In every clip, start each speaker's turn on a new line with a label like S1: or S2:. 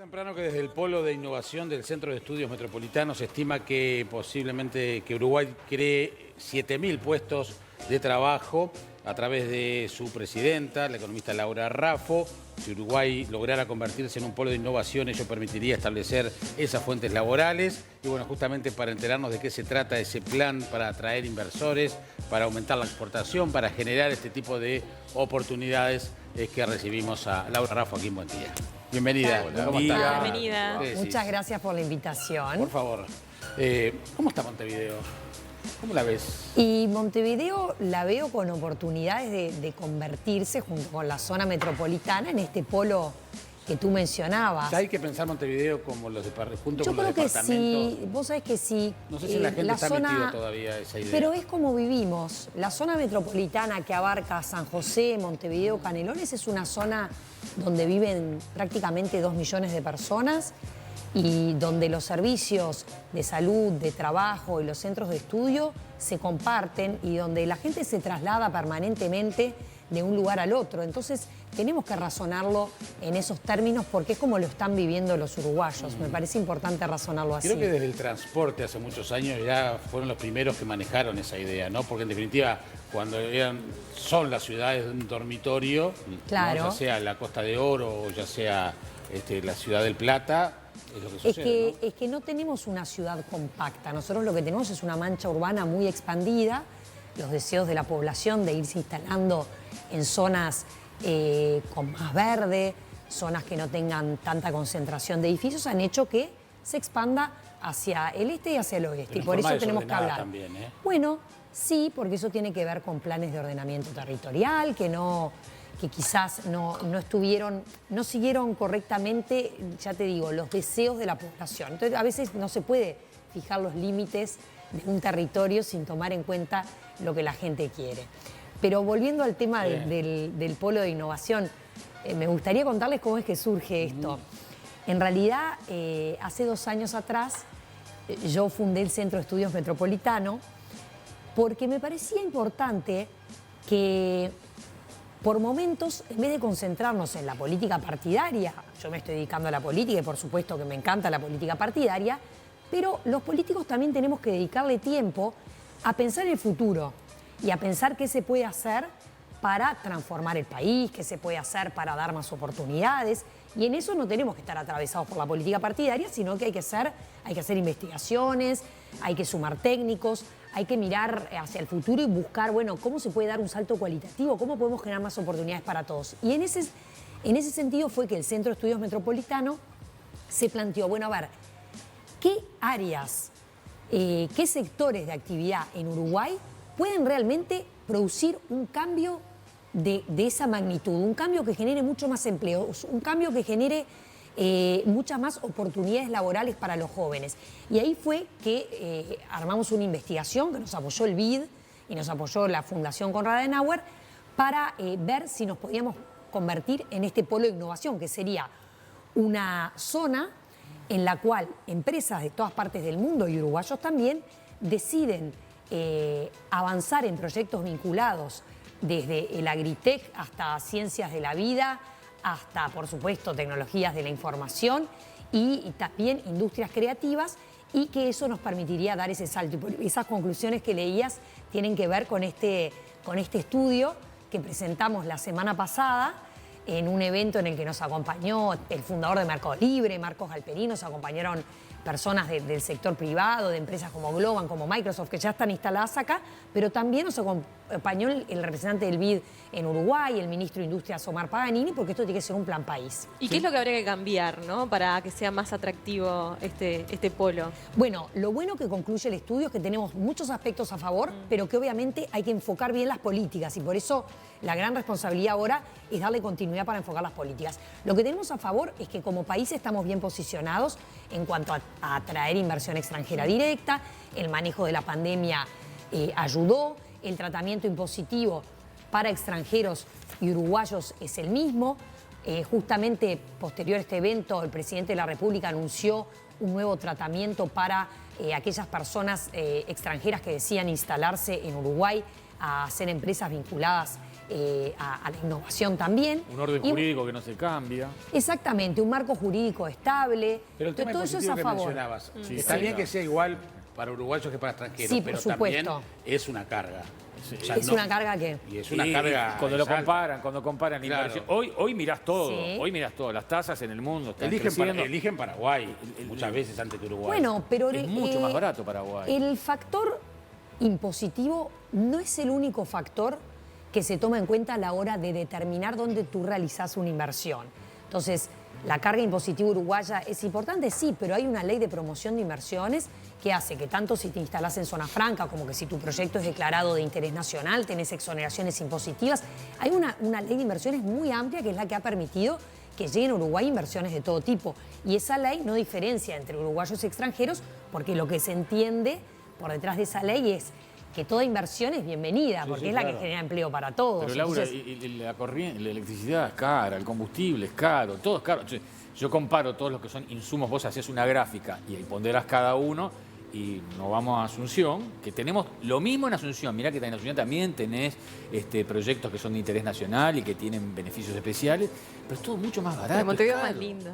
S1: Temprano que desde el Polo de Innovación del Centro de Estudios Metropolitanos se estima que posiblemente Uruguay cree 7.000 puestos de trabajo a través de su presidenta, la economista Laura Raffo. Si Uruguay lograra convertirse en un polo de innovación, ello permitiría establecer esas fuentes laborales. Y bueno, justamente para enterarnos de qué se trata ese plan para atraer inversores, para aumentar la exportación, para generar este tipo de oportunidades, es que recibimos a Laura Raffo aquí en Buen Día. Bienvenida.
S2: Hola,
S1: ¿Cómo
S2: buen
S1: está?
S2: día.
S3: Bienvenida.
S1: ¿Qué decís?
S2: Muchas gracias por la invitación.
S1: Por favor. ¿Cómo está Montevideo? ¿Cómo la ves?
S2: Y Montevideo la veo con oportunidades de convertirse, junto con la zona metropolitana, en este polo que tú mencionabas.
S1: Ya hay que pensar Montevideo como junto
S2: Yo
S1: con los
S2: creo que
S1: departamentos.
S2: sí, vos sabés que sí.
S1: No sé si la gente está metida todavía esa idea.
S2: Pero es como vivimos. La zona metropolitana que abarca San José, Montevideo, Canelones es una zona donde viven prácticamente 2 millones de personas y donde los servicios de salud, de trabajo y los centros de estudio se comparten y donde la gente se traslada permanentemente de un lugar al otro. Entonces tenemos que razonarlo en esos términos porque es como lo están viviendo los uruguayos. Me parece importante razonarlo así.
S1: Creo que desde el transporte hace muchos años ya fueron los primeros que manejaron esa idea, ¿no? Porque en definitiva, cuando son las ciudades de un dormitorio,
S2: claro,
S1: ¿no? Ya sea la Costa de Oro o ya sea la Ciudad del Plata, es lo que sucede, ¿no?
S2: Es que no tenemos una ciudad compacta. Nosotros lo que tenemos es una mancha urbana muy expandida. Los deseos de la población de irse instalando en zonas con más verde, zonas que no tengan tanta concentración de edificios, han hecho que se expanda hacia el este y hacia el oeste.
S1: Pero
S2: y por eso tenemos que hablar.
S1: También, ¿eh?
S2: Bueno, sí, porque eso tiene que ver con planes de ordenamiento territorial, que quizás no siguieron correctamente, ya te digo, los deseos de la población. Entonces, a veces no se puede fijar los límites de un territorio sin tomar en cuenta lo que la gente quiere. Pero volviendo al tema del polo de innovación, me gustaría contarles cómo es que surge esto. En realidad, hace 2 años atrás, yo fundé el Centro de Estudios Metropolitano porque me parecía importante que por momentos, en vez de concentrarnos en la política partidaria, yo me estoy dedicando a la política y por supuesto que me encanta la política partidaria, pero los políticos también tenemos que dedicarle tiempo a pensar en el futuro y a pensar qué se puede hacer para transformar el país, qué se puede hacer para dar más oportunidades. Y en eso no tenemos que estar atravesados por la política partidaria, sino que hay que hacer investigaciones, hay que sumar técnicos, hay que mirar hacia el futuro y buscar, bueno, cómo se puede dar un salto cualitativo, cómo podemos generar más oportunidades para todos. Y en ese sentido fue que el Centro de Estudios Metropolitano se planteó, bueno, a ver, ¿qué áreas, qué sectores de actividad en Uruguay pueden realmente producir un cambio de esa magnitud, un cambio que genere mucho más empleos, un cambio que genere muchas más oportunidades laborales para los jóvenes? Y ahí fue que armamos una investigación que nos apoyó el BID y nos apoyó la Fundación Konrad Adenauer para ver si nos podíamos convertir en este polo de innovación, que sería una zona en la cual empresas de todas partes del mundo y uruguayos también deciden avanzar en proyectos vinculados desde el agritech hasta ciencias de la vida, hasta, por supuesto, tecnologías de la información y también industrias creativas, y que eso nos permitiría dar ese salto. Y esas conclusiones que leías tienen que ver con este estudio que presentamos la semana pasada en un evento en el que nos acompañó el fundador de Mercado Libre, Marcos Galperín, nos acompañaron personas del sector privado, de empresas como Globan, como Microsoft, que ya están instaladas acá, pero también nos acompañó el representante del BID en Uruguay, el ministro de Industria, Omar Paganini, porque esto tiene que ser un plan país.
S3: ¿Y qué es lo que habría que cambiar, ¿no?, para que sea más atractivo este polo?
S2: Bueno, lo bueno que concluye el estudio es que tenemos muchos aspectos a favor, pero que obviamente hay que enfocar bien las políticas, y por eso la gran responsabilidad ahora es darle continuidad para enfocar las políticas. Lo que tenemos a favor es que como país estamos bien posicionados en cuanto a atraer inversión extranjera directa, el manejo de la pandemia ayudó, el tratamiento impositivo para extranjeros y uruguayos es el mismo. Justamente posterior a este evento, el presidente de la República anunció un nuevo tratamiento para aquellas personas extranjeras que decían instalarse en Uruguay a hacer empresas vinculadas a la innovación también.
S4: Un orden jurídico que no se cambia.
S2: Exactamente, un marco jurídico estable.
S1: Pero el tema
S2: todo eso es
S1: impositivo
S2: a
S1: que
S2: favor.
S1: mencionabas,
S4: Sí,
S1: está bien
S4: claro.
S1: que sea igual para uruguayos que para extranjeros,
S2: Sí, por
S1: pero
S2: supuesto.
S1: también es una carga.
S4: Sí.
S1: O sea,
S2: Es una carga que...
S1: Y es una
S4: Y
S1: carga.
S4: cuando lo
S1: alta.
S4: comparan
S1: Claro.
S4: inversión. Hoy mirás todo,
S2: Sí.
S4: hoy mirás todo. Las tasas en el mundo están
S1: Eligen,
S4: creciendo.
S1: eligen Paraguay muchas veces antes que Uruguay.
S2: Bueno, pero
S4: Es mucho más barato Paraguay.
S2: El factor impositivo no es el único factor que se toma en cuenta a la hora de determinar dónde tú realizás una inversión. Entonces, la carga impositiva uruguaya es importante, sí, pero hay una ley de promoción de inversiones que hace que tanto si te instalás en zona franca como que si tu proyecto es declarado de interés nacional, tenés exoneraciones impositivas. Hay una ley de inversiones muy amplia que es la que ha permitido que lleguen a Uruguay inversiones de todo tipo. Y esa ley no diferencia entre uruguayos y extranjeros porque lo que se entiende por detrás de esa ley es que toda inversión es bienvenida, porque es la que genera empleo para todos.
S4: Pero Laura,
S2: Entonces,
S4: la corriente, la electricidad es cara, el combustible es caro, todo es caro. Entonces, yo comparo todos los que son insumos, vos haces una gráfica y ahí ponderás cada uno y nos vamos a Asunción, que tenemos lo mismo en Asunción. Mirá que en Asunción también tenés proyectos que son de interés nacional y que tienen beneficios especiales, pero es todo mucho más barato.
S3: Pero Montevideo es
S4: caro.
S3: más lindo.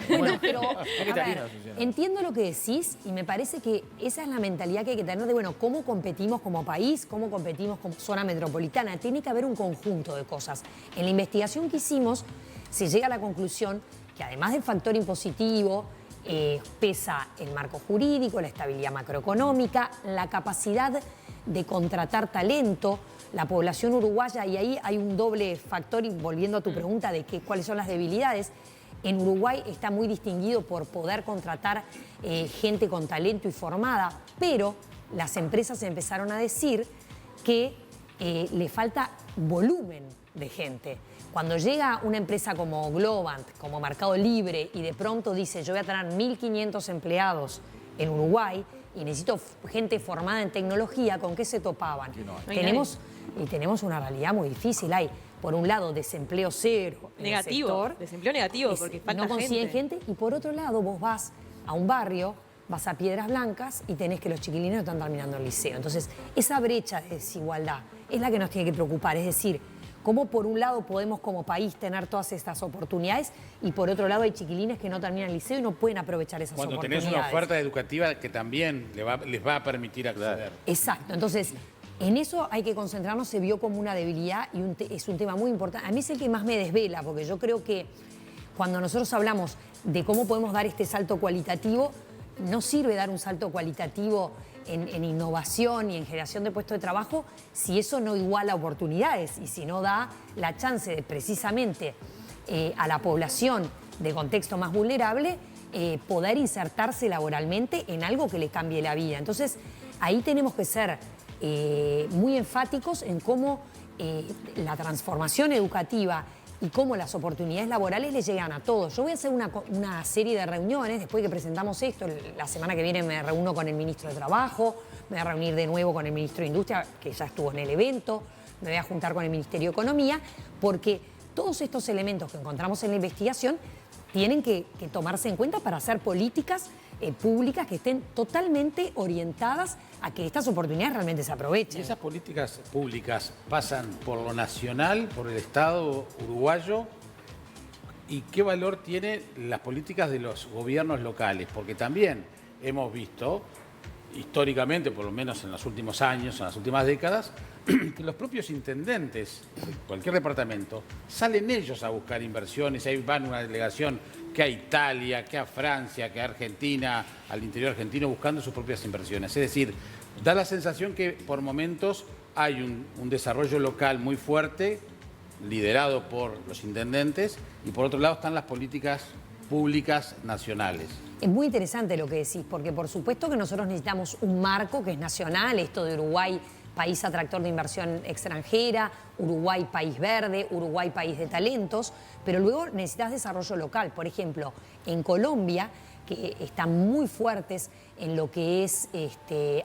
S2: bueno, pero
S4: que
S2: a
S4: también
S2: ver,
S4: no funciona.
S2: entiendo lo que decís y me parece que esa es la mentalidad que hay que tener de, bueno, cómo competimos como país, cómo competimos como zona metropolitana. Tiene que haber un conjunto de cosas. En la investigación que hicimos se llega a la conclusión que además del factor impositivo, pesa el marco jurídico, la estabilidad macroeconómica, la capacidad de contratar talento, la población uruguaya, y ahí hay un doble factor, y volviendo a tu pregunta de cuáles son las debilidades. En Uruguay está muy distinguido por poder contratar gente con talento y formada, pero las empresas empezaron a decir que le falta volumen de gente. Cuando llega una empresa como Globant, como Mercado Libre, y de pronto dice, yo voy a tener 1.500 empleados en Uruguay y necesito gente formada en tecnología, ¿con qué se topaban?
S4: Que no hay.
S2: Tenemos una realidad muy difícil. Hay, por un lado, desempleo cero en el
S3: Negativo,
S2: sector.
S3: desempleo negativo, porque falta
S2: no consiguen gente. Y por otro lado, vos vas a un barrio, vas a Piedras Blancas y tenés que los chiquilinos están terminando el liceo. Entonces, esa brecha de desigualdad es la que nos tiene que preocupar. Es decir, cómo por un lado podemos como país tener todas estas oportunidades y por otro lado hay chiquilines que no terminan el liceo y no pueden aprovechar esas
S1: Cuando
S2: oportunidades.
S1: tenés una oferta educativa que también les va a permitir acceder.
S2: Exacto. Entonces, en eso hay que concentrarnos. Se vio como una debilidad y es un tema muy importante. A mí es el que más me desvela, porque yo creo que cuando nosotros hablamos de cómo podemos dar este salto cualitativo, no sirve dar un salto cualitativo en innovación y en generación de puestos de trabajo si eso no iguala oportunidades y si no da la chance de precisamente a la población de contexto más vulnerable poder insertarse laboralmente en algo que le cambie la vida. Entonces, ahí tenemos que ser muy enfáticos en cómo la transformación educativa y cómo las oportunidades laborales le llegan a todos. Yo voy a hacer una serie de reuniones, después que presentamos esto, la semana que viene me reúno con el ministro de Trabajo, me voy a reunir de nuevo con el ministro de Industria, que ya estuvo en el evento, me voy a juntar con el Ministerio de Economía, porque todos estos elementos que encontramos en la investigación tienen que tomarse en cuenta para hacer políticas públicas que estén totalmente orientadas a que estas oportunidades realmente se
S1: Y
S2: aprovechen.
S1: esas políticas públicas pasan por lo nacional, por el Estado uruguayo. ¿Y qué valor tienen las políticas de los gobiernos locales? Porque también hemos visto, históricamente, por lo menos en los últimos años, en las últimas décadas, que los propios intendentes de cualquier departamento salen ellos a buscar inversiones. Ahí van una delegación que a Italia, que a Francia, que a Argentina, al interior argentino, buscando sus propias inversiones. Es decir, da la sensación que por momentos hay un desarrollo local muy fuerte, liderado por los intendentes, y por otro lado están las políticas públicas nacionales.
S2: Es muy interesante lo que decís, porque por supuesto que nosotros necesitamos un marco que es nacional, esto de Uruguay, país atractor de inversión extranjera, Uruguay, país verde, Uruguay, país de talentos, pero luego necesitas desarrollo local. Por ejemplo, en Colombia, que están muy fuertes en lo que es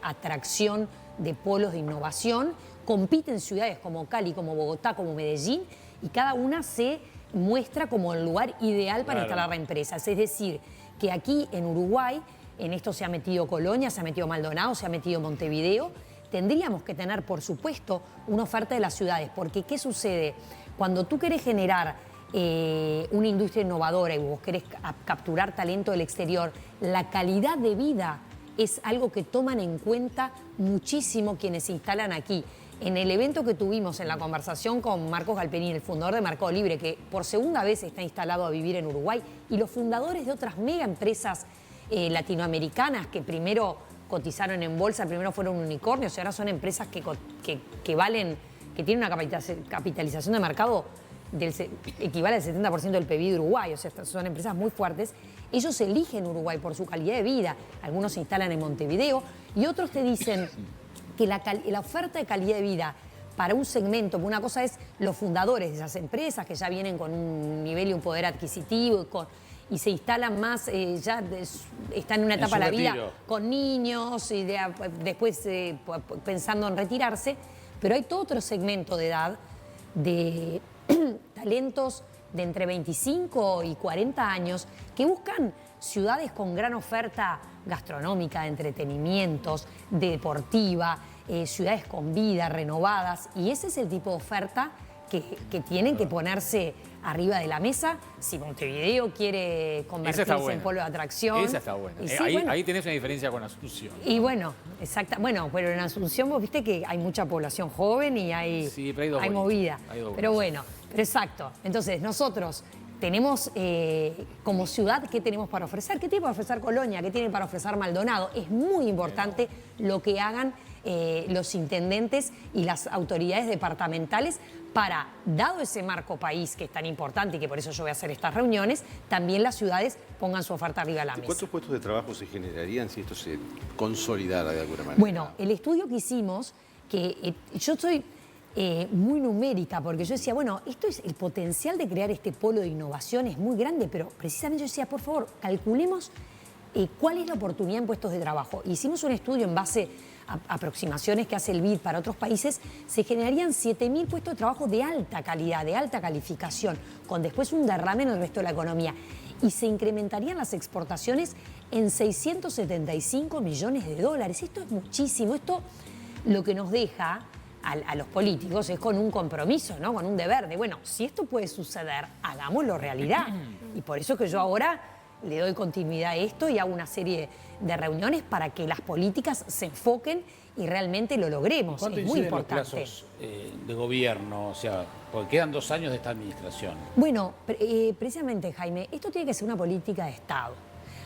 S2: atracción de polos de innovación, compiten ciudades como Cali, como Bogotá, como Medellín, y cada una se muestra como el lugar ideal para instalar empresas. Es decir, que aquí en Uruguay, en esto se ha metido Colonia, se ha metido Maldonado, se ha metido Montevideo, tendríamos que tener, por supuesto, una oferta de las ciudades, porque ¿qué sucede? Cuando tú querés generar una industria innovadora y vos querés capturar talento del exterior, la calidad de vida es algo que toman en cuenta muchísimo quienes se instalan aquí. En el evento que tuvimos en la conversación con Marcos Galperín, el fundador de Mercado Libre, que por segunda vez está instalado a vivir en Uruguay, y los fundadores de otras mega empresas latinoamericanas que primero cotizaron en bolsa, primero fueron unicornios y ahora son empresas que valen, que tienen una capitalización de mercado equivale al 70% del PIB de Uruguay, o sea, son empresas muy fuertes. Ellos eligen Uruguay por su calidad de vida, algunos se instalan en Montevideo y otros te dicen que la oferta de calidad de vida para un segmento, una cosa es los fundadores de esas empresas que ya vienen con un nivel y un poder adquisitivo y se instalan más, ya están en una etapa de la vida con niños y después pensando en retirarse, pero hay todo otro segmento de edad de talentos de entre 25 y 40 años que buscan ciudades con gran oferta gastronómica, de entretenimientos, deportiva, ciudades con vida, renovadas, y ese es el tipo de oferta que tienen que ponerse arriba de la mesa si Montevideo quiere convertirse en polo de atracción.
S4: Esa está buena.
S2: Sí,
S4: ahí tenés una diferencia con Asunción.
S2: Y bueno, exacto. Bueno, pero en Asunción vos viste que hay mucha población joven y hay,
S4: sí, pero
S2: hay movida.
S4: Pero
S2: bueno, pero exacto. Entonces nosotros tenemos como ciudad, ¿qué tenemos para ofrecer? ¿Qué tiene para ofrecer Colonia? ¿Qué tiene para ofrecer Maldonado? Es muy importante lo que hagan los intendentes y las autoridades departamentales para, dado ese marco país que es tan importante y que por eso yo voy a hacer estas reuniones, también las ciudades pongan su oferta arriba de la mesa.
S5: ¿Cuántos puestos de trabajo se generarían si esto se consolidara de alguna manera?
S2: Bueno, el estudio que hicimos, que yo soy muy numérica, porque yo decía, bueno, esto es el potencial de crear este polo de innovación es muy grande, pero precisamente yo decía, por favor, calculemos cuál es la oportunidad en puestos de trabajo. Hicimos un estudio en base a aproximaciones que hace el BID para otros países, se generarían 7.000 puestos de trabajo de alta calidad, de alta calificación, con después un derrame en el resto de la economía. Y se incrementarían las exportaciones en 675 millones de dólares. Esto es muchísimo. Esto lo que nos deja a los políticos es con un compromiso, ¿no? Con un deber de, bueno, si esto puede suceder, hagámoslo realidad. Y por eso es que yo ahora le doy continuidad a esto y hago una serie de reuniones para que las políticas se enfoquen y realmente lo logremos.
S1: ¿Cuánto
S2: es muy
S1: inciden
S2: importante.
S1: los plazos de gobierno? O sea, porque quedan 2 años de esta administración.
S2: Bueno, precisamente, Jaime, esto tiene que ser una política de Estado.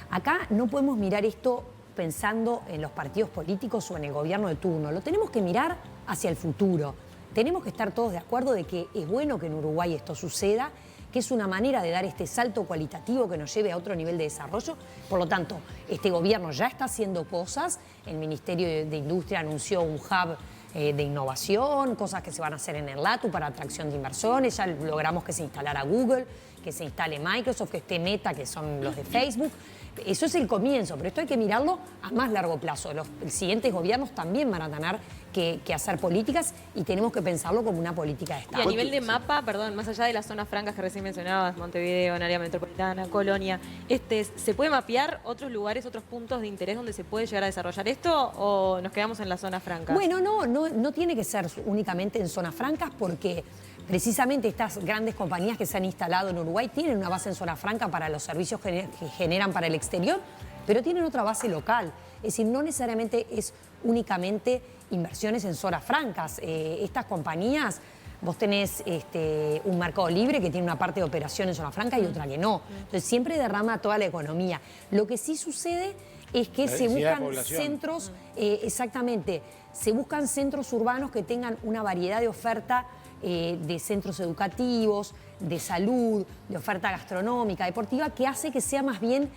S2: Acá no podemos mirar esto pensando en los partidos políticos o en el gobierno de turno. Lo tenemos que mirar hacia el futuro. Tenemos que estar todos de acuerdo de que es bueno que en Uruguay esto suceda, que es una manera de dar este salto cualitativo que nos lleve a otro nivel de desarrollo. Por lo tanto, este gobierno ya está haciendo cosas. El Ministerio de Industria anunció un hub de innovación, cosas que se van a hacer en el LATU para atracción de inversiones. Ya logramos que se instalara Google, que se instale Microsoft, que esté Meta, que son los de Facebook. Eso es el comienzo, pero esto hay que mirarlo a más largo plazo. Los siguientes gobiernos también van a tener que hacer políticas y tenemos que pensarlo como una política de Estado.
S3: Y a nivel de mapa, perdón, más allá de las zonas francas que recién mencionabas, Montevideo, en área metropolitana, Colonia, ¿se puede mapear otros lugares, otros puntos de interés donde se puede llegar a desarrollar esto o nos quedamos en las zonas francas?
S2: Bueno, no tiene que ser únicamente en zonas francas porque precisamente estas grandes compañías que se han instalado en Uruguay tienen una base en zona franca para los servicios que generan para el exterior, pero tienen otra base local. Es decir, no necesariamente es únicamente inversiones en zonas francas. Estas compañías, vos tenés un Mercado Libre que tiene una parte de operación en zona franca y otra que no. Entonces siempre derrama toda la economía. Lo que sí sucede es que se buscan centros, exactamente, se buscan centros urbanos que tengan una variedad de oferta de centros educativos, de salud, de oferta gastronómica, deportiva, que hace que sea más bien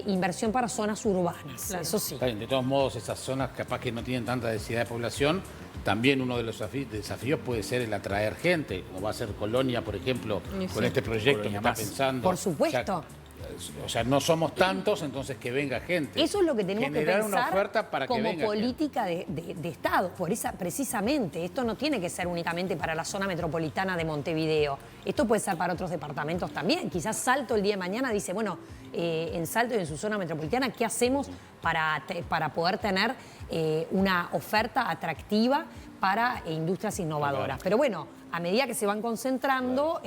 S2: inversión para zonas urbanas. Claro. Eso sí.
S1: De todos modos, esas zonas capaz que no tienen tanta densidad de población, también uno de los desafíos puede ser el atraer gente, como va a ser Colonia, por ejemplo, con este proyecto que está pensando.
S2: Por supuesto.
S1: o sea, no somos tantos, entonces que venga gente.
S2: Eso es lo que tenemos que
S1: Generar
S2: pensar
S1: una oferta para que
S2: como
S1: venga
S2: política de Estado. Precisamente, esto no tiene que ser únicamente para la zona metropolitana de Montevideo. Esto puede ser para otros departamentos también. Quizás Salto el día de mañana dice, bueno, en Salto y en su zona metropolitana, ¿qué hacemos para poder tener una oferta atractiva para industrias innovadoras? Pero bueno, a medida que se van concentrando,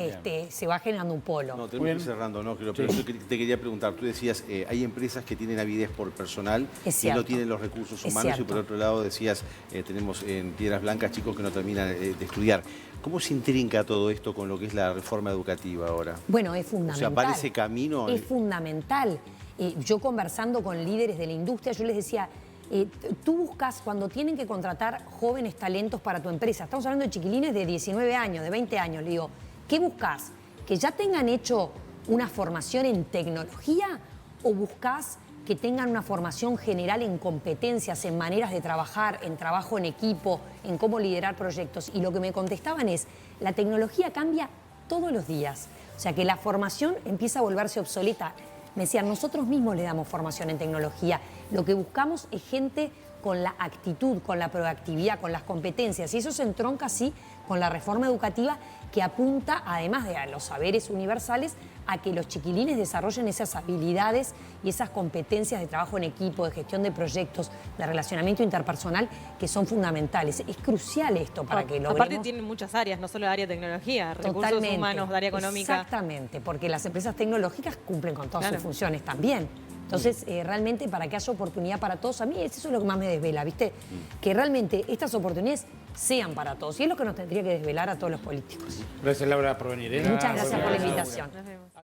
S2: se va generando un polo.
S5: No, tenemos que ir cerrando, no, creo, pero yo te quería preguntar, tú decías, hay empresas que tienen avidez por personal y no tienen los recursos humanos, y por otro lado decías, tenemos en Piedras Blancas chicos que no terminan de estudiar. ¿Cómo se intrinca todo esto con lo que es la reforma educativa ahora?
S2: Bueno, es fundamental.
S5: O sea, ¿va ese camino?
S2: Es fundamental. Yo conversando con líderes de la industria, yo les decía, tú buscas cuando tienen que contratar jóvenes talentos para tu empresa. Estamos hablando de chiquilines de 19 años, de 20 años. Le digo, ¿qué buscas? ¿Que ya tengan hecho una formación en tecnología o buscas que tengan una formación general en competencias, en maneras de trabajar, en trabajo en equipo, en cómo liderar proyectos? Y lo que me contestaban es, la tecnología cambia todos los días. O sea que la formación empieza a volverse obsoleta. Me decían, nosotros mismos le damos formación en tecnología. Lo que buscamos es gente con la actitud, con la proactividad, con las competencias. Y eso se entronca así con la reforma educativa que apunta, además de a los saberes universales, a que los chiquilines desarrollen esas habilidades y esas competencias de trabajo en equipo, de gestión de proyectos, de relacionamiento interpersonal, que son fundamentales. Es crucial esto para que logremos...
S3: Aparte tienen muchas áreas, no solo el área de tecnología, recursos humanos, área económica.
S2: Exactamente, porque las empresas tecnológicas cumplen con todas sus funciones también. Entonces, realmente para que haya oportunidad para todos, a mí eso es lo que más me desvela, ¿viste? Que realmente estas oportunidades sean para todos. Y es lo que nos tendría que desvelar a todos los políticos.
S1: Gracias, Laura, por venir.
S2: Muchas gracias por la invitación.